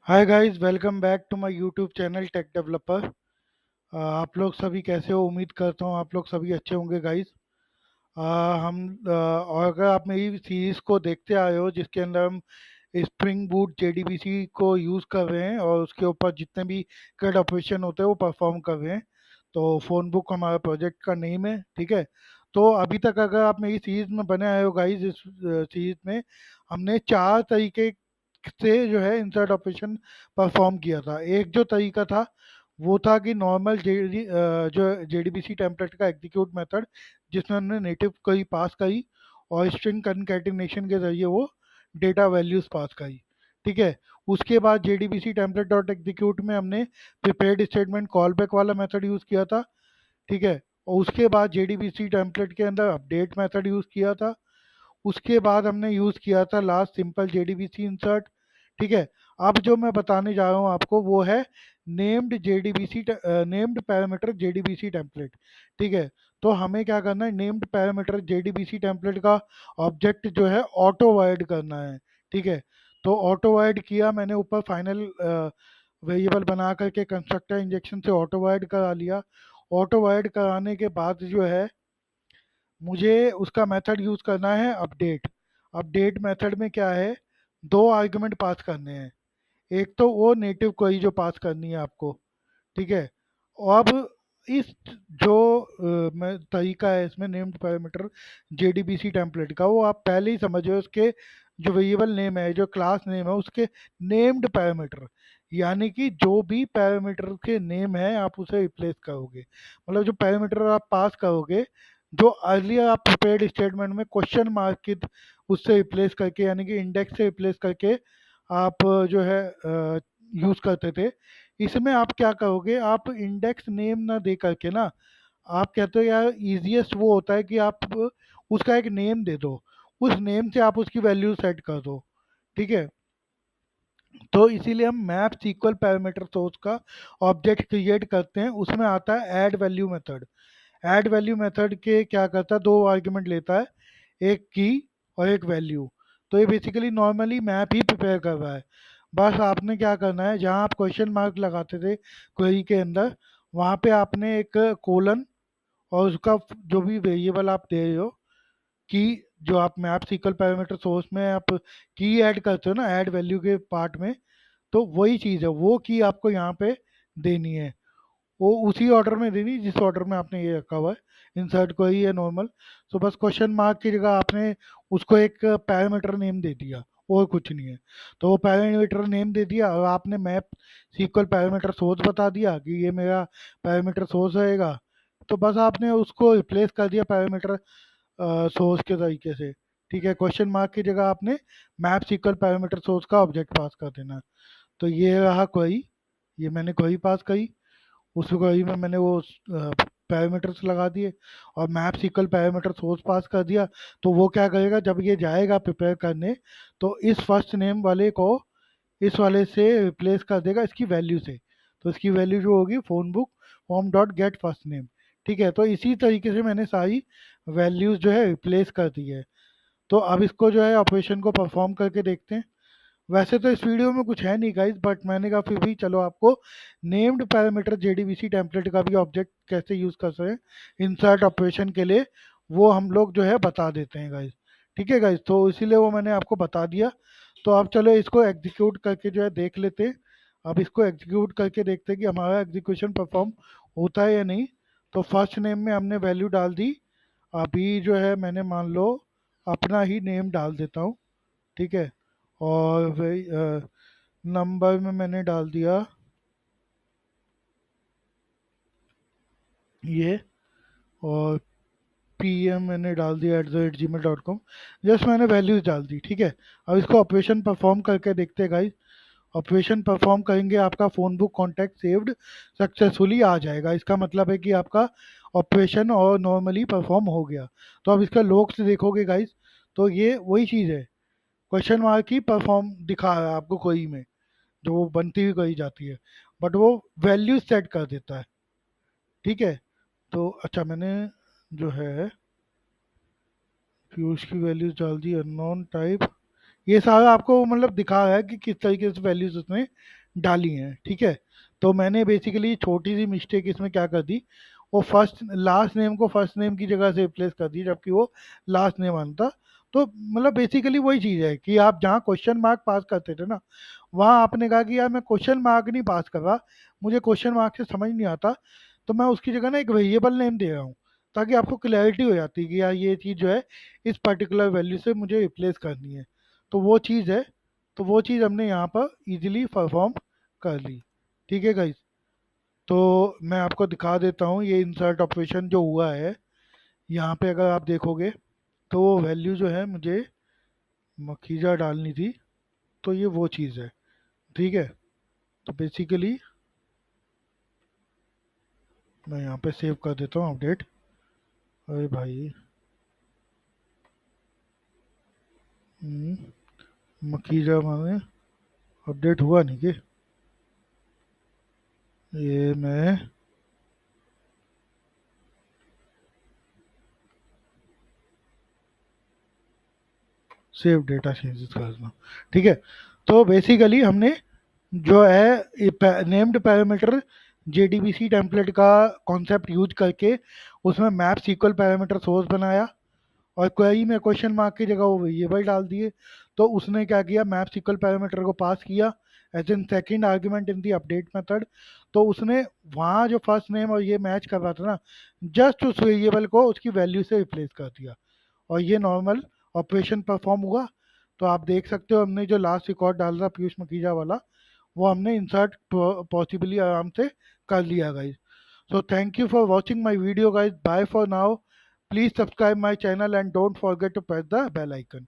Hi guys, welcome back to my YouTube channel tech developer. आप लोग सभी कैसे हो? उम्मीद करता हूँ आप लोग सभी अच्छे होंगे गाइस। और अगर आप मेरी सीरीज को देखते आए हो जिसके अंदर हम स्प्रिंग बूट जेडीबीसी को यूज़ कर रहे हैं और उसके ऊपर जितने भी CRUD ऑपरेशन होते हैं वो परफॉर्म कर रहे हैं, तो फ़ोन बुक हमारा प्रोजेक्ट का नेम है। ठीक है, तो अभी तक अगर आप मेरी सीरीज में बने आए हो गाइस, इस सीरीज में हमने चार तरीके से जो है इंसर्ट ऑपरेशन परफॉर्म किया था। एक जो तरीका था वो था कि नॉर्मल जो जेडीबीसी टेम्पलेट का एग्जीक्यूट मेथड, जिसमें हमने नेटिव करी पास करी और स्ट्रिंग कनकैटिनेशन के जरिए वो डेटा वैल्यूज पास करी। ठीक है, उसके बाद जेडीबीसी टेम्पलेट डॉट एग्जीक्यूट में हमने प्रिपेयर्ड स्टेटमेंट कॉल बैक वाला मेथड यूज़ किया था। ठीक है, और उसके बाद जेडीबीसी टेम्पलेट के अंदर अपडेट मेथड यूज़ किया था। उसके बाद हमने यूज़ किया था लास्ट सिंपल जेडीबीसी इंसर्ट। ठीक है, अब जो मैं बताने जा रहा हूँ आपको वो है नेम्ड पैरामीटर जेडीबीसी टेम्पलेट। ठीक है, तो हमें क्या करना है, नेम्ड पैरामीटर जेडीबीसी टेम्पलेट का ऑब्जेक्ट जो है ऑटो वाइड करना है। ठीक है, तो ऑटो वाइड किया मैंने, ऊपर फाइनल वेरिएबल बना करके कंस्ट्रक्टर इंजेक्शन से ऑटो वाइड करा लिया। ऑटो वाइड कराने के बाद जो है मुझे उसका मेथड यूज़ करना है अपडेट। अपडेट मेथड में क्या है, दो आर्गुमेंट पास करने हैं। एक तो वो नेटिव क्वेरी जो पास करनी है आपको। ठीक है, और अब इस जो मैं तरीका है इसमें नेम्ड पैरामीटर जेडीबीसी टेम्पलेट का, वो आप पहले ही समझो। उसके जो वेरिएबल नेम है, जो क्लास नेम है, उसके नेम्ड पैरामीटर, यानी कि जो भी पैरामीटर के नेम है आप उसे रिप्लेस करोगे। मतलब जो पैरामीटर आप पास करोगे, जो अर्लियर आप प्रिपेयर्ड स्टेटमेंट में क्वेश्चन मार्क की उससे रिप्लेस करके, यानी कि इंडेक्स से रिप्लेस करके आप जो है यूज़ करते थे, इसमें आप क्या करोगे, आप इंडेक्स नेम ना दे करके ना, आप कहते हो यार इजीएस्ट वो होता है कि आप उसका एक नेम दे दो, उस नेम से आप उसकी वैल्यू सेट कर दो। ठीक है, तो इसीलिए हम मैप सीक्वल पैरामीटर सोर्स का ऑब्जेक्ट क्रिएट करते हैं। उसमें आता है add value method. Add value method के क्या करता है, दो आर्ग्यूमेंट लेता है, एक की और एक वैल्यू। तो ये बेसिकली नॉर्मली मैप ही प्रिपेयर कर रहा है। बस आपने क्या करना है, जहाँ आप क्वेश्चन मार्क लगाते थे क्वेरी के अंदर, वहाँ पे आपने एक कोलन और उसका जो भी वेरिएबल आप दे रहे हो, की, जो आप मैप सीक्वल पैरामीटर सोर्स में आप की ऐड करते हो ना ऐड वैल्यू के पार्ट में, तो वही चीज़ है, वो की आपको यहाँ पे देनी है। वो उसी ऑर्डर में देनी जिस ऑर्डर में आपने ये रखा हुआ है, इंसर्ट को ही है नॉर्मल। तो बस क्वेश्चन मार्क की जगह आपने उसको एक पैरामीटर नेम दे दिया, और कुछ नहीं है। तो वो पैरामीटर नेम दे दिया और आपने मैप सीक्वल पैरामीटर सोर्स बता दिया कि ये मेरा पैरामीटर सोर्स रहेगा। तो बस आपने उसको रिप्लेस कर दिया पैरामीटर सोर्स के तरीके से। ठीक है, क्वेश्चन मार्क की जगह आपने मैप सीक्वल पैरामीटर सोर्स का ऑब्जेक्ट पास कर देना। तो ये रहा क्वेरी, ये मैंने क्वेरी पास करी। उस क्वेरी में मैंने वो पैरामीटर्स लगा दिए और मैप सीक्वल पैरामीटर सोर्स पास कर दिया। तो वो क्या करेगा, जब ये जाएगा प्रिपेयर करने, तो इस फर्स्ट नेम वाले को इस वाले से रिप्लेस कर देगा इसकी वैल्यू से। तो इसकी वैल्यू जो होगी phone book form dot get first name. ठीक है, तो इसी तरीके से मैंने सारी वैल्यूज़ जो है रिप्लेस कर दी है। तो अब इसको जो है ऑपरेशन को परफॉर्म करके देखते हैं। वैसे तो इस वीडियो में कुछ है नहीं गाइस, बट मैंने कहा फिर भी चलो आपको नेम्ड पैरामीटर जेडीबीसी टेम्पलेट का भी ऑब्जेक्ट कैसे यूज़ कर सकते हैं इंसर्ट ऑपरेशन के लिए, वो हम लोग जो है बता देते हैं गाइस। ठीक है गाइस, तो इसीलिए वो मैंने आपको बता दिया। तो अब चलो इसको एग्जीक्यूट करके जो है देख लेते हैं। अब इसको एग्जीक्यूट करके देखते हैं कि हमारा एग्जीक्यूशन परफॉर्म होता है या नहीं। तो फर्स्ट नेम में हमने वैल्यू डाल दी। अभी जो है मैंने मान लो अपना ही नेम डाल देता हूँ। ठीक है, और वही नंबर में मैंने डाल दिया ये, और PM मैंने डाल दिया @gmail.com। जस्ट मैंने वैल्यूज डाल दी। ठीक है, अब इसको ऑपरेशन परफॉर्म करके देखते हैं गाइस। ऑपरेशन परफॉर्म करेंगे, आपका phone book contact saved successfully आ जाएगा। इसका मतलब है कि आपका ऑपरेशन और नॉर्मली परफॉर्म हो गया। तो अब इसका लॉग से देखोगे गाइस, तो ये वही चीज़ है, क्वेश्चन मार्क ही परफॉर्म दिखा रहा है आपको कोई में, जो वो बनती हुई कही जाती है, बट वो वैल्यू सेट कर देता है। ठीक है, तो अच्छा मैंने जो है फ्यूज की वैल्यूज डाल दी, अननोन टाइप, ये सारा आपको मतलब दिखा रहा है कि किस तरीके से वैल्यूज उसने डाली हैं, ठीक है। तो मैंने बेसिकली छोटी सी मिस्टेक इसमें क्या कर दी, वो फर्स्ट लास्ट नेम को फर्स्ट नेम की जगह से रिप्लेस कर दी, जबकि वो लास्ट नेम आना था। तो मतलब बेसिकली वही चीज़ है कि आप जहाँ क्वेश्चन मार्क पास करते थे ना, वहाँ आपने कहा कि यार मैं क्वेश्चन मार्क नहीं पास कर रहा, मुझे क्वेश्चन मार्क से समझ नहीं आता, तो मैं उसकी जगह ना एक वेरिएबल नेम दे रहा हूँ, ताकि आपको क्लैरिटी हो जाती है कि यार ये चीज़ जो है इस पर्टिकुलर वैल्यू से मुझे रिप्लेस करनी है। तो वो चीज़ है, तो वो चीज़ हमने यहाँ पर इजीली परफॉर्म कर ली, ठीक है गाइस। तो मैं आपको दिखा देता हूँ ये इंसर्ट ऑपरेशन जो हुआ है, यहाँ पे अगर आप देखोगे तो वो वैल्यू जो है मुझे मखीजा डालनी थी, तो ये वो चीज़ है, ठीक है। तो बेसिकली मैं यहाँ पे सेव कर देता हूँ अपडेट। अरे भाई, मखीजा माने अपडेट हुआ नहीं कि, ये मैं सेव डेटा चेंजेस करना, ठीक है। तो बेसिकली हमने जो है नेम्ड पैरामीटर जेडीबीसी टेम्पलेट का कॉन्सेप्ट यूज करके उसमें मैप सीक्वल पैरामीटर सोर्स बनाया, और क्वेरी में क्वेश्चन मार्क की जगह वो वेरिएबल डाल दिए। तो उसने क्या किया, मैप सीक्वल पैरामीटर को पास किया as an second argument in the update method. तो उसने वहाँ जो फर्स्ट नेम और ये मैच कर रहा था ना, जस्ट उस वेरिएबल को उसकी वैल्यू से रिप्लेस कर दिया, और ये नॉर्मल ऑपरेशन परफॉर्म हुआ। तो आप देख सकते हो हमने जो लास्ट रिकॉर्ड डाला पीयूष मखीजा वाला, वो हमने इंसर्ट पॉसिबली आराम से कर लिया guys. So thank you for watching my video guys. Bye for now. Please subscribe my channel and don't forget to press the bell icon.